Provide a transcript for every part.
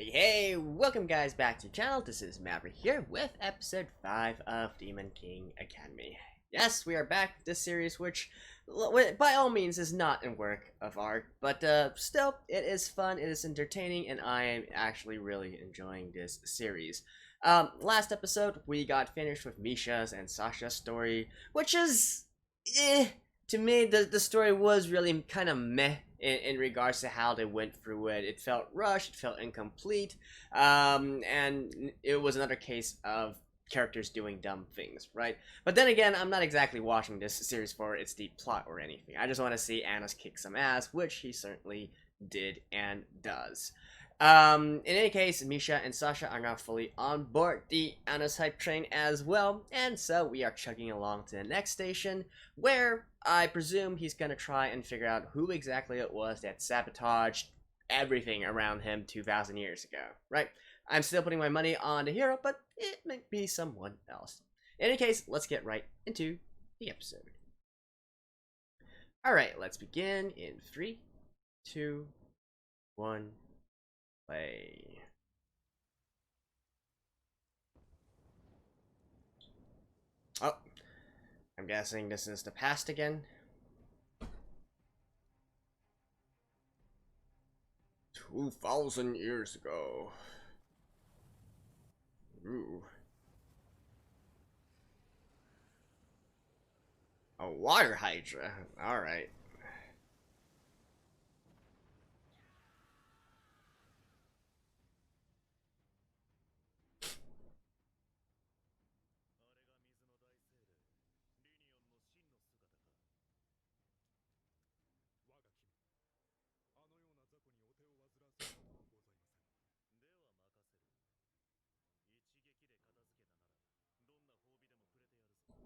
Hey, welcome guys back to the channel. This is Maverick here with episode 5 of Demon King Academy. Yes, we are back with this series, which by all means is not a work of art, but still, it is fun, it is entertaining, and I am actually really enjoying this series. Last episode, we got finished with Misha's and Sasha's story, which is, to me, the story was really kind of meh in regards to how they went through it. It felt rushed, it felt incomplete, and it was another case of characters doing dumb things, right? But then again, I'm not exactly watching this series for its deep plot or anything. I just want to see Anos kick some ass, which he certainly did and does. In any case, Misha and Sasha are now fully on board the Anos hype train as well, and so we are chugging along to the next station, where I presume he's gonna try and figure out who exactly it was that sabotaged everything around him 2,000 years ago, right? I'm still putting my money on the hero, but it might be someone else. In any case, let's get right into the episode. Alright, let's begin in 3, 2, 1, play. Oh, I'm guessing this is the past again. 2,000 years ago. Ooh. A water hydra. Alright.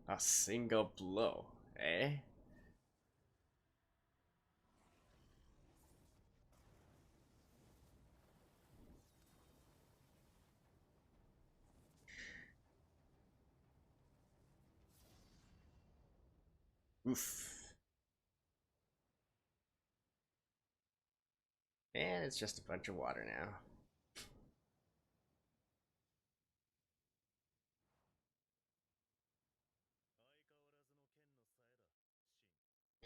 A single blow, eh? Oof. And it's just a bunch of water now.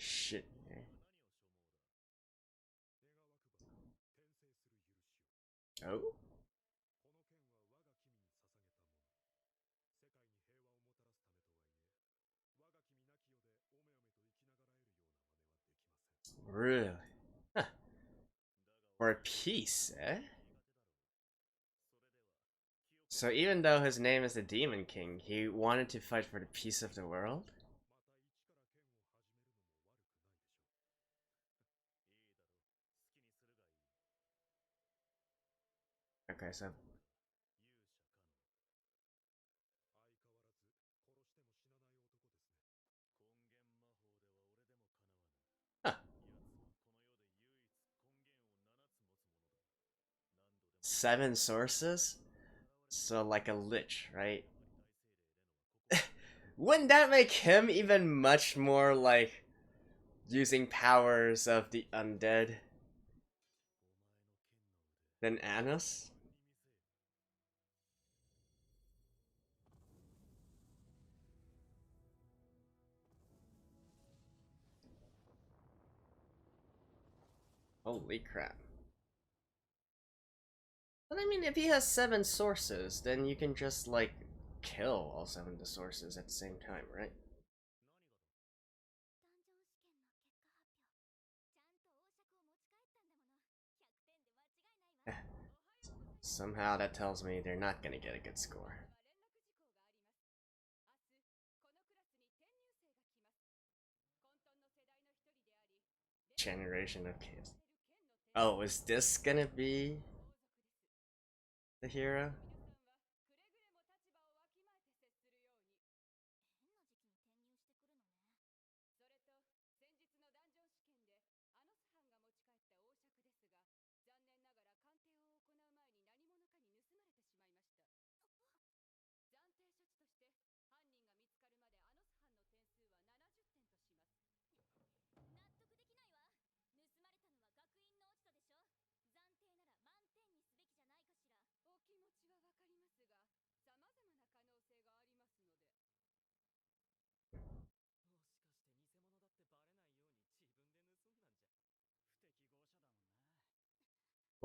Shit, eh? Oh? Really? Huh. For peace, eh? So even though his name is the Demon King, he wanted to fight for the peace of the world? Okay, so... Huh. 7 sources? So like a lich, right? Wouldn't that make him even much more like using powers of the undead than Anos? Holy crap. But I mean, if he has 7 sources, then you can just, like, kill all 7 of the sources at the same time, right? Somehow that tells me they're not gonna get a good score. Generation of kids. Oh, is this gonna be the hero?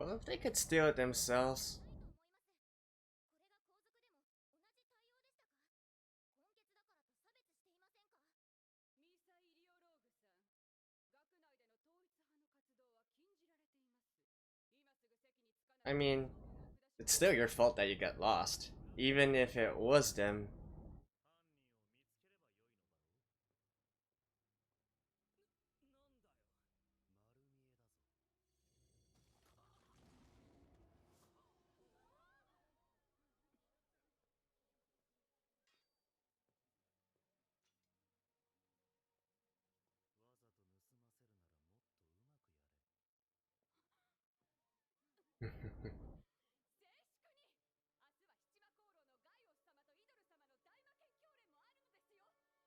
Well, if they could steal it themselves. I mean, it's still your fault that you got lost. Even if it was them.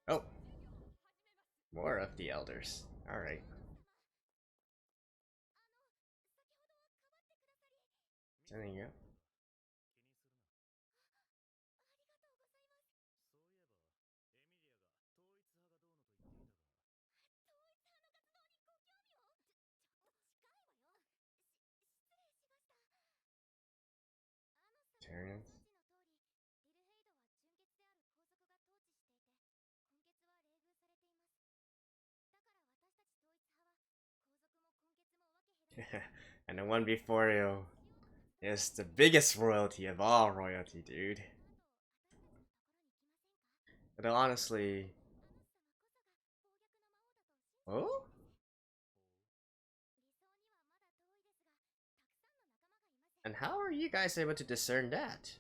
Oh, more of the elders. Alright. There you go. Turn. And the one before you is the biggest royalty of all royalty, dude. But honestly... Oh? And how are you guys able to discern that?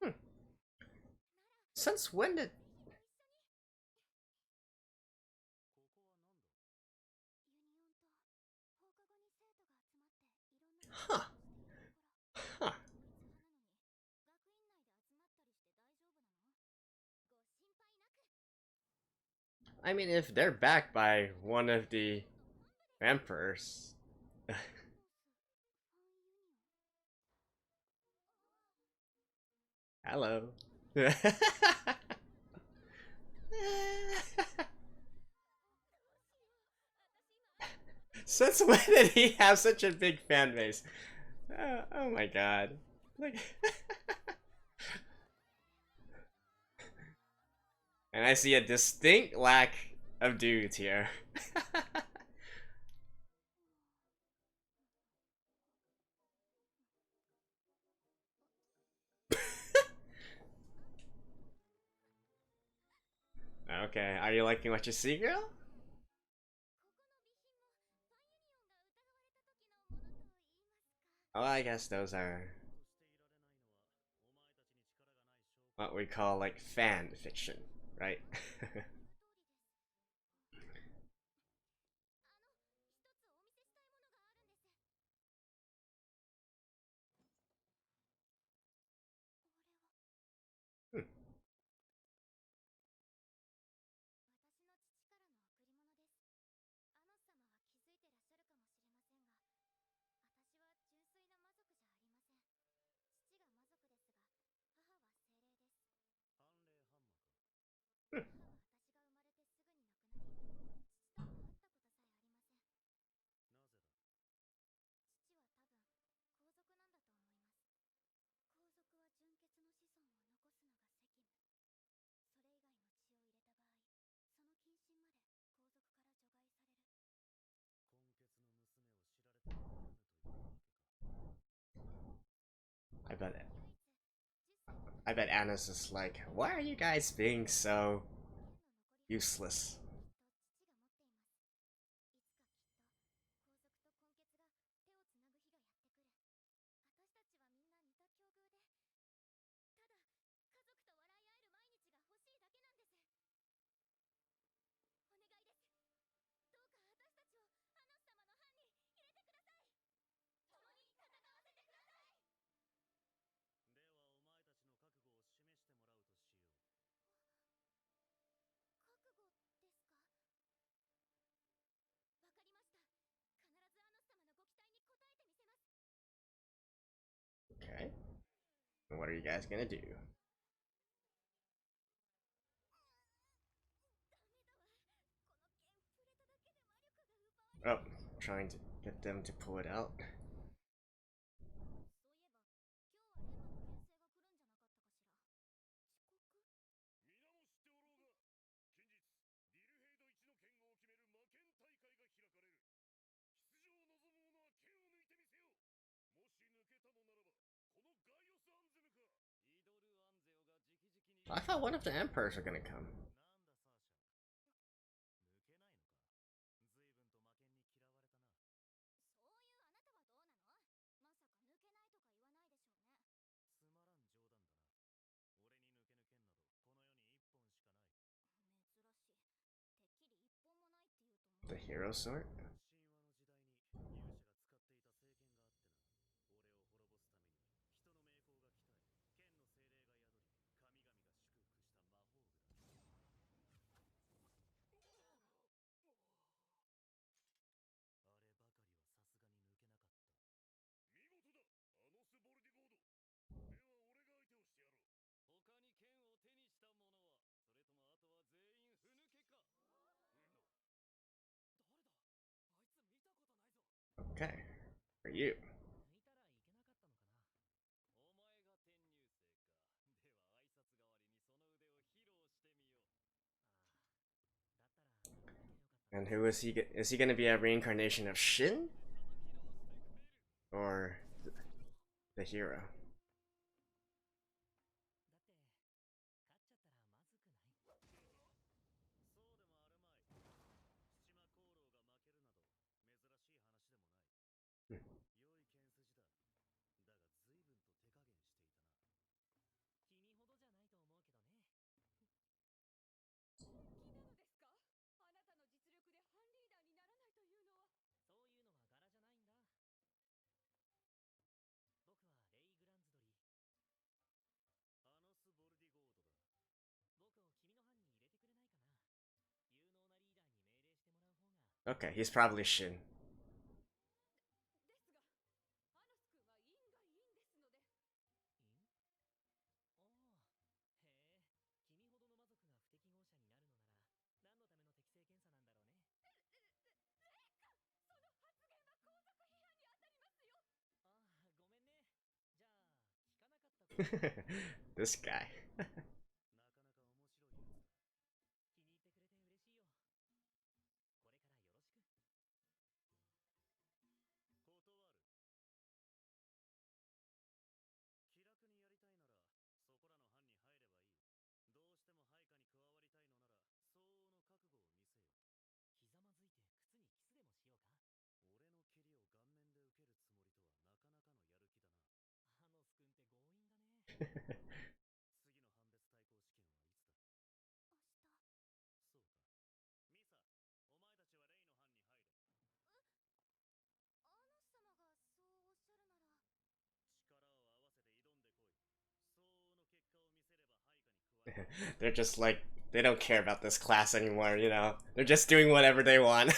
Hmm. Since when did... Huh. Huh. I mean, if they're backed by one of the emperors... Hello. Since when did he have such a big fan base? Oh my god. Like and I see a distinct lack of dudes here. Okay, are you liking what you see, girl? Oh, I guess those are what we call like fan fiction, right? Hmm. I bet Anna's just like, why are you guys being so useless? you guys gonna do? Oh, trying to get them to pull it out. I thought one of the emperors were gonna come. The hero sword? Okay, for you. And who is he? Is he gonna be a reincarnation of Shin? Or the hero? Okay, he's probably Shin. This guy. They're just like, they don't care about this class anymore, you know? They're just doing whatever they want.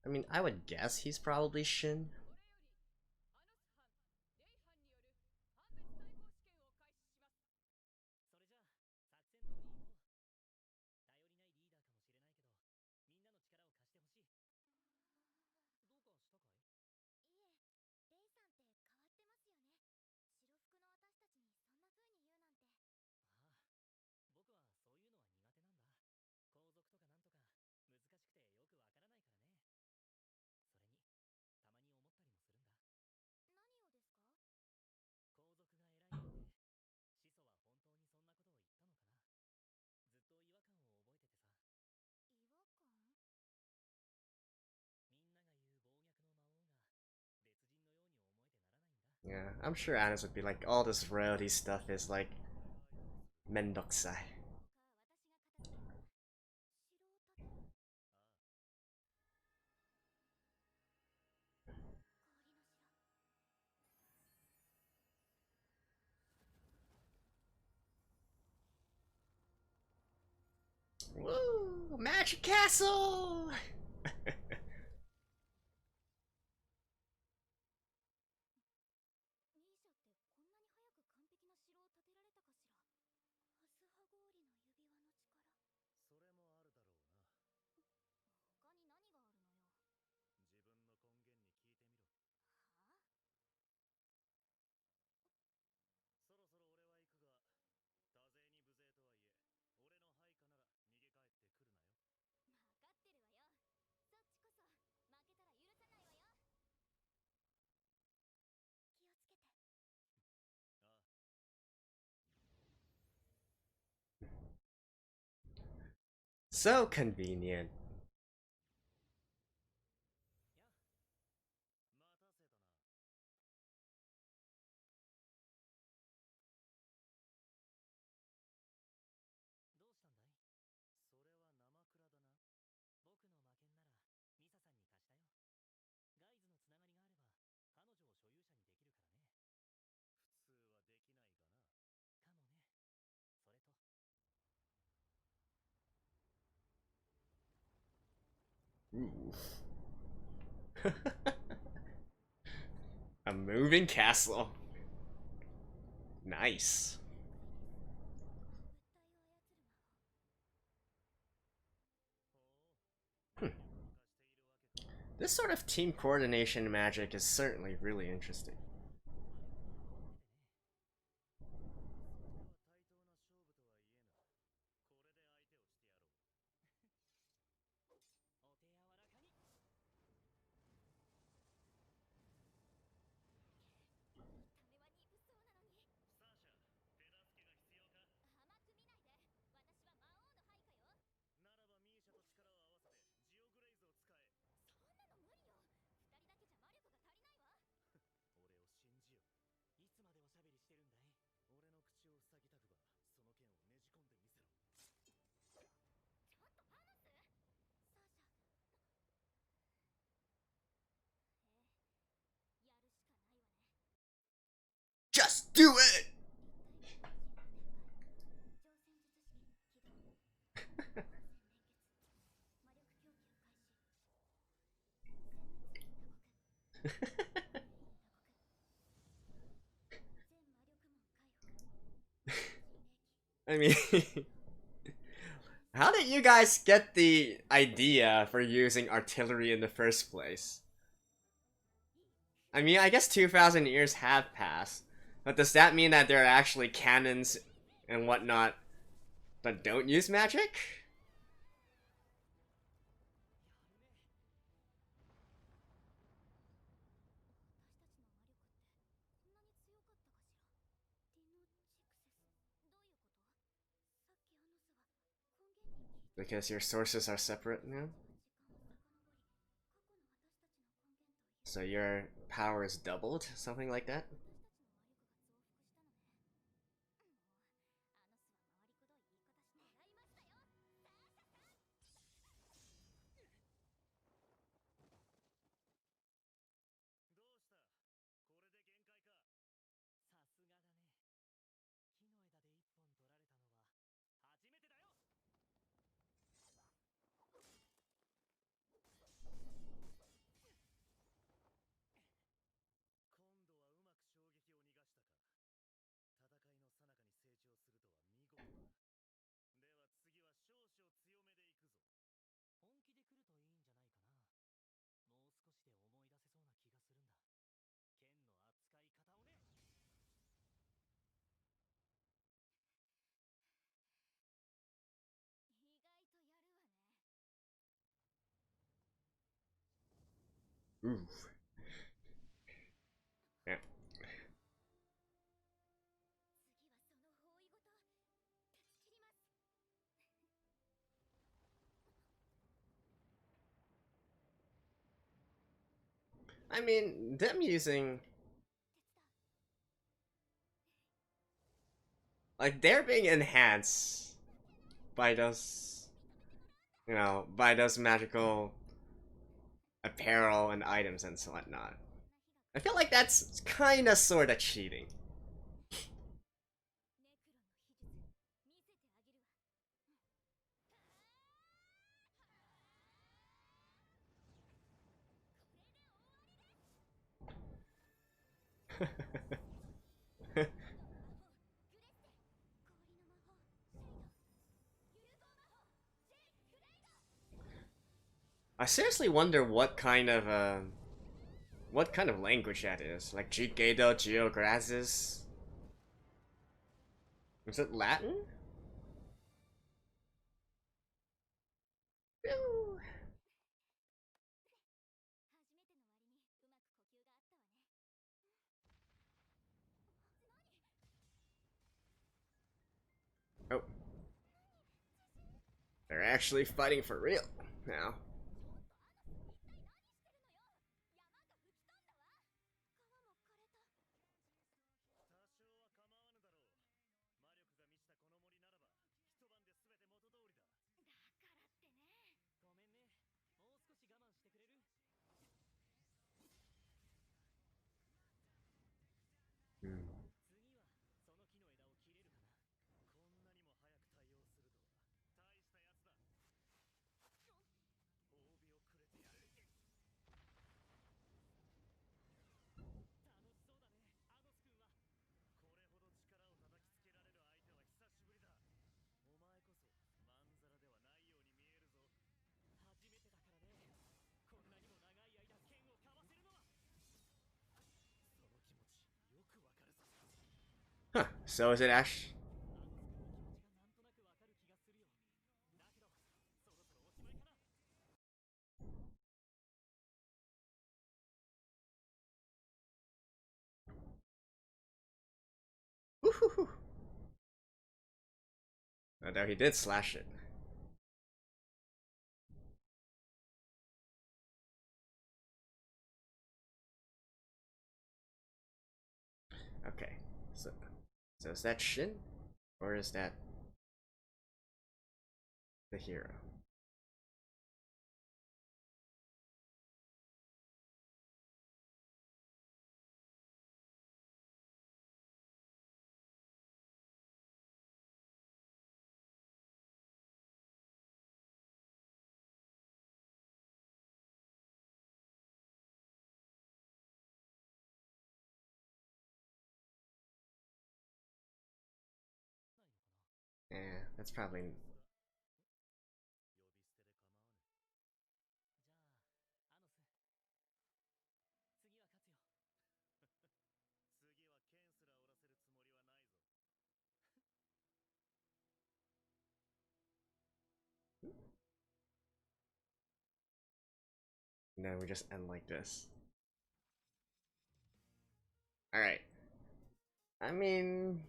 I mean, I would guess he's probably Shin. Yeah, I'm sure Annis would be like, all this royalty stuff is like mendokusai. Woo! Magic Castle! So convenient. Ooh. A moving castle. Nice. Hmm. This sort of team coordination magic is certainly really interesting. Just do it! I mean, how did you guys get the idea for using artillery in the first place? I mean, I guess 2,000 years have passed, but does that mean that there are actually cannons and whatnot that don't use magic? Because your sources are separate now? So your power is doubled? Something like that? Ooh. Yeah. I mean, them using... Like, they're being enhanced by those... You know, by those magical apparel and items and so whatnot. I feel like that's kinda sorta cheating. I seriously wonder what kind of language that is. Like Jigado Geograzis? Is it Latin? Oh. They're actually fighting for real now. Hmm. Huh, so is it Ash? Woo-hoo-hoo. Oh, no, he did slash it. Okay, so is that Shin? Or is that the hero? Yeah, that's probably... No, we just end like this. Alright. I mean...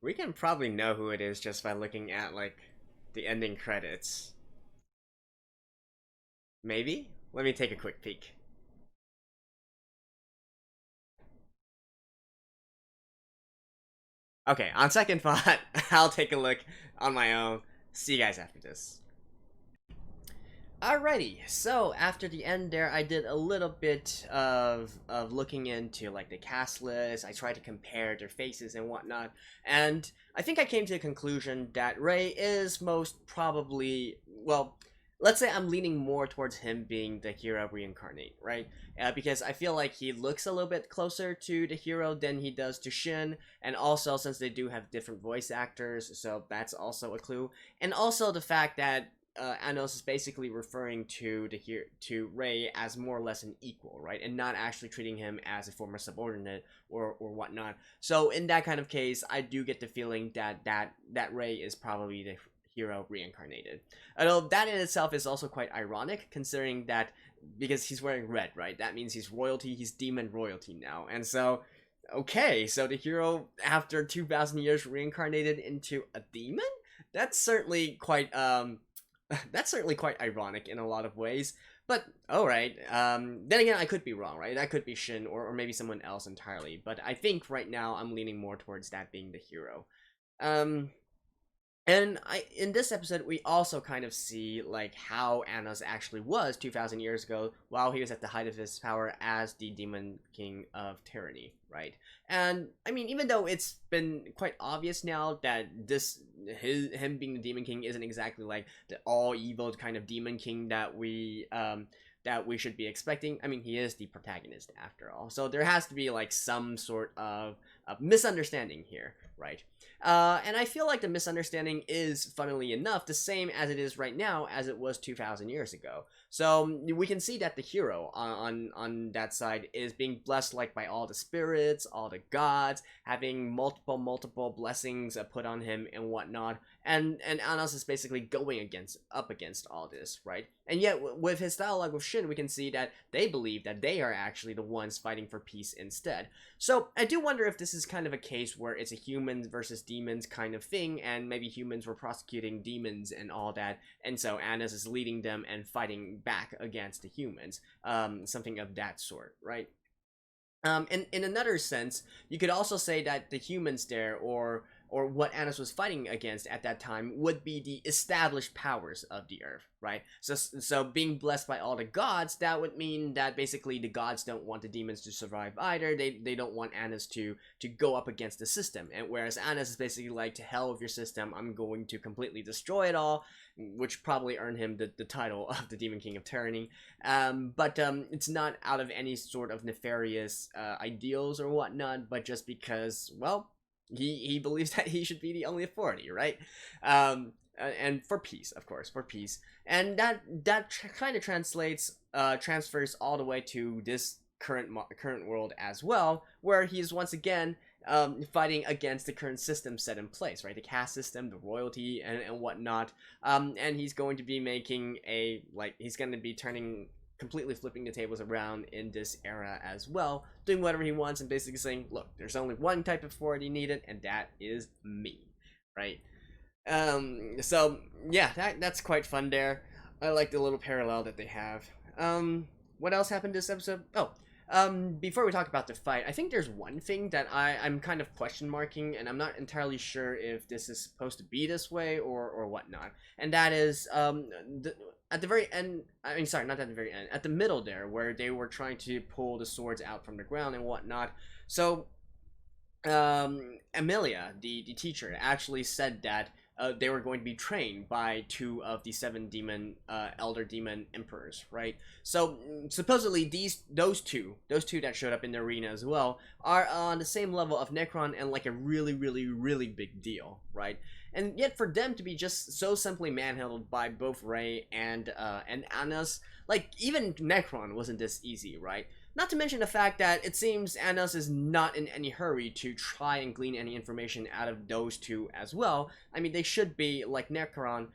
We can probably know who it is just by looking at, like, the ending credits. Maybe? Let me take a quick peek. Okay, on second thought, I'll take a look on my own. See you guys after this. Alrighty, so after the end there, I did a little bit of looking into like the cast list. I tried to compare their faces and whatnot, and I think I came to the conclusion that Ray is most probably, well, let's say I'm leaning more towards him being the hero reincarnate, right? Because I feel like he looks a little bit closer to the hero than he does to Shin, and also since they do have different voice actors, so that's also a clue. And also the fact that Anos is basically referring to Ray as more or less an equal, right, and not actually treating him as a former subordinate or whatnot. So in that kind of case, I do get the feeling that Ray is probably the hero reincarnated. Although that in itself is also quite ironic, considering that because he's wearing red, right? That means he's royalty. He's demon royalty now, and so. Okay, so the hero, after 2,000 years, reincarnated into a demon? That's certainly quite that's certainly quite ironic in a lot of ways. But alright, then again, I could be wrong, right? That could be Shin or maybe someone else entirely. But I think right now I'm leaning more towards that being the hero. Um, and in this episode, we also kind of see like how Anos actually was 2,000 years ago, while he was at the height of his power as the Demon King of Tyranny, right? And I mean, even though it's been quite obvious now that him being the Demon King isn't exactly like the all evil kind of Demon King that we should be expecting. I mean, he is the protagonist after all, so there has to be like some sort of misunderstanding here, right? And I feel like the misunderstanding is, funnily enough, the same as it is right now as it was 2,000 years ago. So we can see that the hero on that side is being blessed like by all the spirits, all the gods, having multiple blessings put on him and whatnot. And Anos is basically going up against all this, right? And yet with his dialogue with Shin, we can see that they believe that they are actually the ones fighting for peace instead. So I do wonder if this is kind of a case where it's a human humans versus demons kind of thing, and maybe humans were prosecuting demons and all that, and so Annas is leading them and fighting back against the humans, something of that sort, right? In another sense, you could also say that the humans there, or what Annas was fighting against at that time, would be the established powers of the earth, right? So being blessed by all the gods, that would mean that basically the gods don't want the demons to survive either. They don't want Annas to go up against the system, and whereas Annas is basically like, to hell with your system, I'm going to completely destroy it all, which probably earned him the title of the Demon King of Tyranny. But it's not out of any sort of nefarious ideals or whatnot, but just because, well, he believes that he should be the only authority, right? And for peace, of course, for peace, and that kind of transfers all the way to this current world as well, where he's once again fighting against the current system set in place, right? The caste system, the royalty, and whatnot. And he's going to be making he's going to be completely flipping the tables around in this era as well, doing whatever he wants and basically saying, look, there's only one type of authority needed, and that is me, right? So yeah, that's quite fun there. I like the little parallel that they have. What else happened this episode? Oh, before we talk about the fight, I think there's one thing that I'm kind of question marking, and I'm not entirely sure if this is supposed to be this way or whatnot. And that is, at the very end, I mean, sorry, not at the very end, at the middle there, where they were trying to pull the swords out from the ground and whatnot. So, Emilia, the teacher, actually said that they were going to be trained by 2 of the 7 demon elder demon emperors, right? So supposedly those two that showed up in the arena as well are on the same level of Necron and like a really big deal, right? And yet for them to be just so simply manhandled by both Ray and Annas, like even Necron wasn't this easy, right? Not to mention the fact that it seems Annas is not in any hurry to try and glean any information out of those 2 as well. I mean, they should be, like Necron,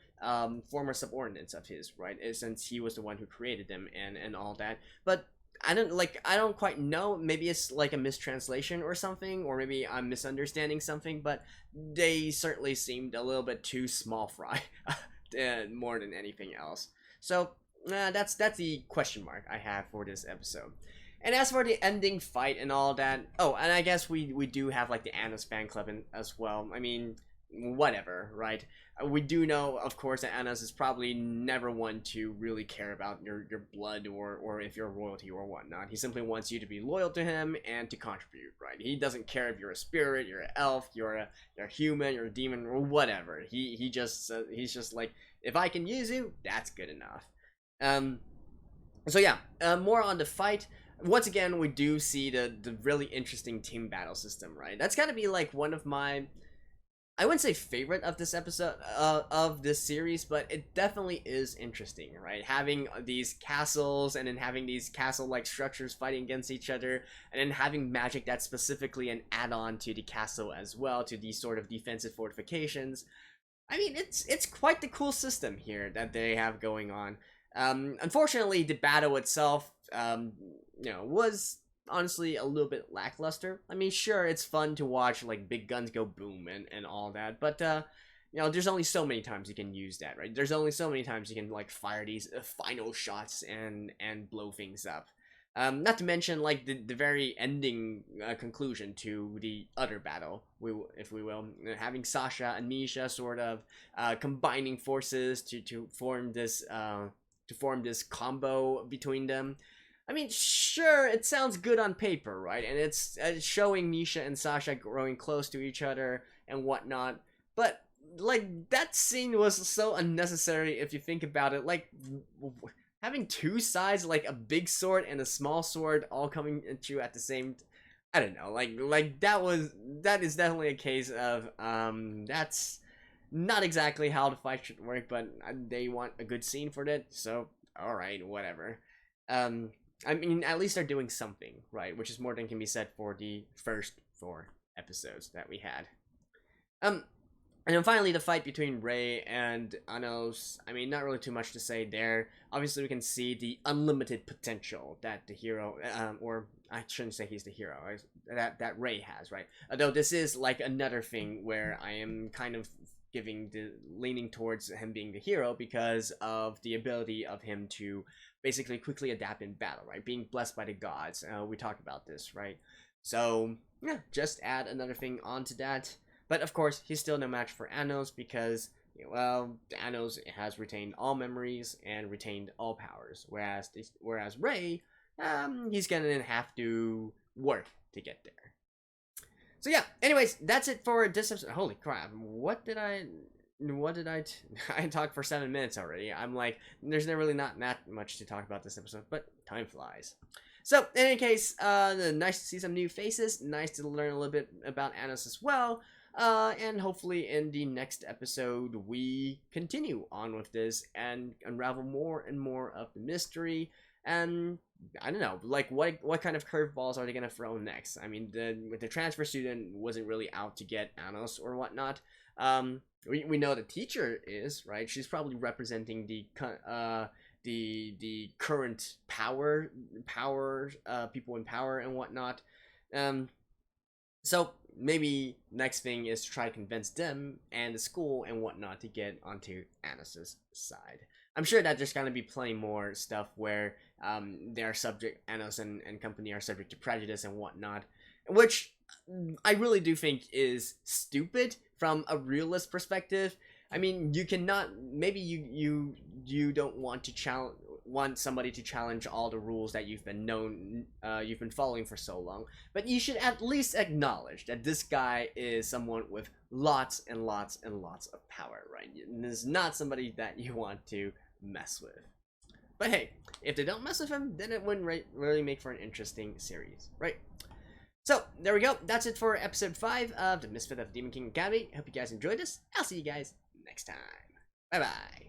former subordinates of his, right? Since he was the one who created them and all that. But I don't quite know. Maybe it's like a mistranslation or something, or maybe I'm misunderstanding something, but they certainly seemed a little bit too small fry, more than anything else. So that's the question mark I have for this episode. And as for the ending fight and all that, oh, and I guess we do have like the Annas fan club as well. I mean, whatever, right? We do know, of course, that Annas is probably never one to really care about your blood or if you're royalty or whatnot. He simply wants you to be loyal to him and to contribute, right? He doesn't care if you're a spirit, you're an elf, you're a human, you're a demon, or whatever. He's just like, if I can use you, that's good enough. So yeah, more on the fight. Once again, we do see the really interesting team battle system, right? That's gotta be like one of my, I wouldn't say favorite of this episode, of this series, but it definitely is interesting, right? Having these castles, and then having these castle-like structures fighting against each other, and then having magic that's specifically an add-on to the castle as well, to these sort of defensive fortifications. I mean, it's quite the cool system here that they have going on. Unfortunately, the battle itself, was honestly a little bit lackluster. I mean, sure, it's fun to watch like big guns go boom and all that, but there's only so many times you can use that, right? There's only so many times you can like fire these final shots and blow things up. Not to mention like the very ending conclusion to the other battle, if we will, having Sasha and Misha sort of combining forces to form this combo between them. I mean, sure, it sounds good on paper, right? And it's showing Misha and Sasha growing close to each other and whatnot. But, like, that scene was so unnecessary if you think about it. Like, having 2 sides, like a big sword and a small sword all coming at you at the same I don't know, like that is definitely a case of, that's not exactly how the fight should work, but they want a good scene for that, so, alright, whatever. I mean, at least they're doing something, right? Which is more than can be said for the first 4 episodes that we had. And then finally, the fight between Rey and Anos. I mean, not really too much to say there. Obviously, we can see the unlimited potential that the hero, or I shouldn't say he's the hero, that Rey has, right? Although this is like another thing where I am kind of leaning towards him being the hero because of the ability of him to basically quickly adapt in battle, right? Being blessed by the gods. We talked about this, right? So yeah, just add another thing onto that. But of course, he's still no match for Anos because, well, Anos has retained all memories and retained all powers, whereas Rey, he's gonna have to work to get there. So yeah, anyways, that's it for this episode. Holy crap, I talked for 7 minutes already. I'm like, there's really not that much to talk about this episode, but time flies. So, in any case, nice to see some new faces. Nice to learn a little bit about Anos as well. And hopefully in the next episode, we continue on with this and unravel more and more of the mystery. And I don't know, like what kind of curveballs are they gonna throw next? I mean, the transfer student wasn't really out to get Anos or whatnot. We know the teacher is, right. She's probably representing the current power people in power and whatnot. So maybe next thing is to try to convince them and the school and whatnot to get onto Anos's side. I'm sure that there's gonna be plenty more stuff where they are subject, Anos and company are subject to prejudice and whatnot, which I really do think is stupid from a realist perspective. I mean, you cannot. Maybe you don't want to want somebody to challenge all the rules that you've been following for so long, but you should at least acknowledge that this guy is someone with lots and lots and lots of power, right? This is not somebody that you want to mess with. But hey, if they don't mess with him, then it wouldn't really make for an interesting series, right? So, there we go. That's it for episode 5 of The Misfit of Demon King Academy. Hope you guys enjoyed this. I'll see you guys next time. Bye-bye.